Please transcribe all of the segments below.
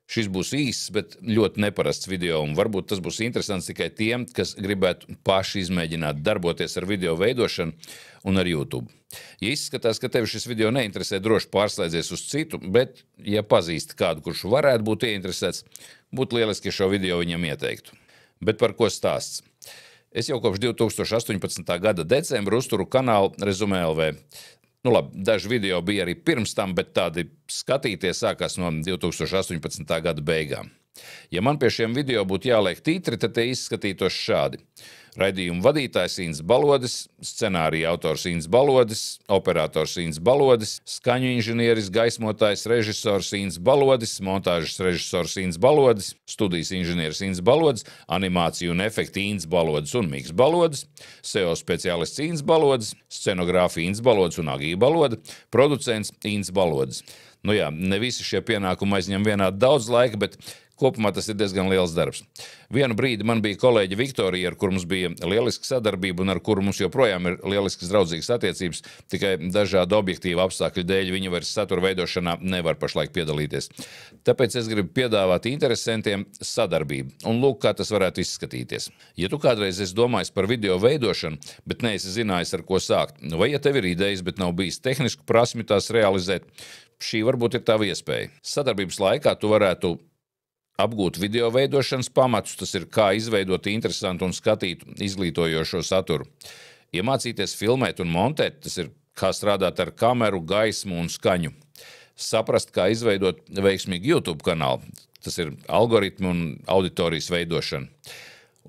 Šis būs īss, bet ļoti neparasts video, un varbūt tas būs interesants tikai tiem, kas gribētu paši izmēģināt darboties ar video veidošanu un ar YouTube. Ja izskatās, ka tevi šis video neinteresē, droši pārslēdzies uz citu, bet, ja pazīsti kādu, kurš varētu būt ieinteresēts, būtu lieliski, ja šo video viņam ieteiktu. Bet par ko stāsts? Es jau kopš 2018. gada decembra uzturu kanālu Rezumē LV. Nu labi, daži video bija arī pirms tam, bet tādi skatīties sākās no 2018. gada beigām. Ja man pie šiem video būtu jāliek titri, tad tie izskatītos šādi. Raidījuma vadītājs Inns Balodis, scenārija autors Inns Balodis, operators Inns Balodis, skaņu inženieris, gaismotājs, režisors Inns Balodis, montāžas režisors Inns Balodis, studijas inženieris Inns Balodis, animācija un efekti Inns Balodis un Miks Balodis, SEO speciālists Inns Balodis, scenogrāfija Inns Balodis un Agija Baloda, producents Inns Balodis. Nu jā, ne visi šie pienākumi aizņem vienādi daudz laika, bet kopumā tas ir diezgan liels darbs. Vienu brīdi man bija kolēģe Viktorija, ar kuru mums bija lieliska sadarbība un ar kuru mums joprojām ir lieliskas draudzīgas attiecības, tikai dažādu objektīvu apstākļu dēļ viņa vairs satura veidošanā nevar pašlaik piedalīties. Tāpēc es gribu piedāvāt interesantiem sadarbību, un lūk, kā tas varētu izskatīties. Ja tu kādreiz esi domājis par video veidošanu, bet neesi zinājis, ar ko sākt, vai ja tev ir idejas, bet nav bijis tehnisku prasmi tās realizēt, šī varbūt ir tava iespēja. Sadarbības laikā tu varētu apgūt video veidošanas pamatus, tas ir kā izveidot interesantu un skatītu izglītojošo saturu. Iemācīties filmēt un montēt, tas ir kā strādāt ar kameru, gaismu un skaņu. Saprast, kā izveidot veiksmīgu YouTube kanālu, tas ir algoritmi un auditorijas veidošana.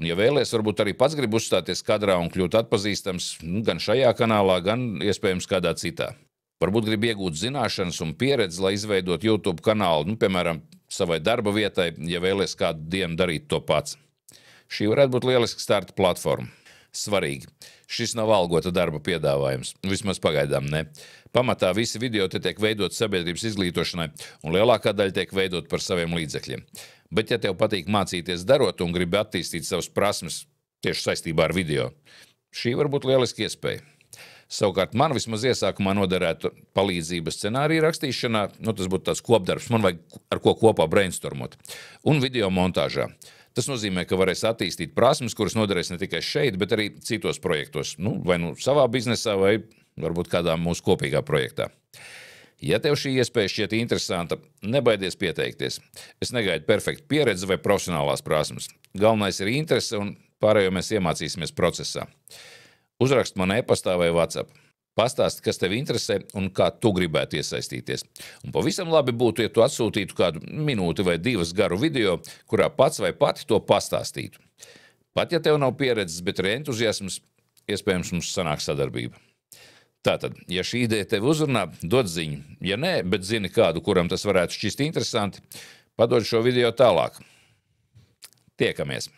Un ja vēlies, varbūt arī pats grib uzstāties kadrā un kļūt atpazīstams gan šajā kanālā, gan iespējams kādā citā. Varbūt grib iegūt zināšanas un pieredzi, lai izveidot YouTube kanālu, piemēram, savai darba vietai, ja vēlies kādu dienu darīt to pats. Šī varētu būt lieliska starta platforma. Svarīgi. Šis nav algota darba piedāvājums. Vismaz pagaidām ne. Pamatā visi video te tiek veidot sabiedrības izglītošanai, un lielākā daļa tiek veidot par saviem līdzekļiem. Bet ja tev patīk mācīties darot un gribi attīstīt savas prasmes tieši saistībā ar video, šī var būt lieliska iespēja. Savukārt man vismaz iesākumā noderētu palīdzība scenārija rakstīšanā, tas būtu tāds kopdarbs, man vajag ar ko kopā brainstormot, un video montāžā. Tas nozīmē, ka varēs attīstīt prasmes, kuras noderēs ne tikai šeit, bet arī citos projektos, vai savā biznesā, vai varbūt kādā mūsu kopīgā projektā. Ja tev šī iespēja šķiet interesanta, nebaidies pieteikties. Es negaidu perfektu pieredzi vai profesionālās prasmes. Galvenais ir interese, un pārējo mēs iemācīsimies procesā. Uzrakst man e-pastā vai WhatsApp. Pastāsti, kas tev interesē un kā tu gribētu iesaistīties. Un pavisam labi būtu, ja tu atsūtītu kādu minūti vai divas garu video, kurā pats vai pati to pastāstītu. Pat ja tev nav pieredzes, bet ir entuziasms, iespējams mums sanāk sadarbība. Tātad, ja šī ideja tevi uzrunā, dod ziņu. Ja nē, bet zini kādu, kuram tas varētu šķist interesanti, padod šo video tālāk. Tiekamies!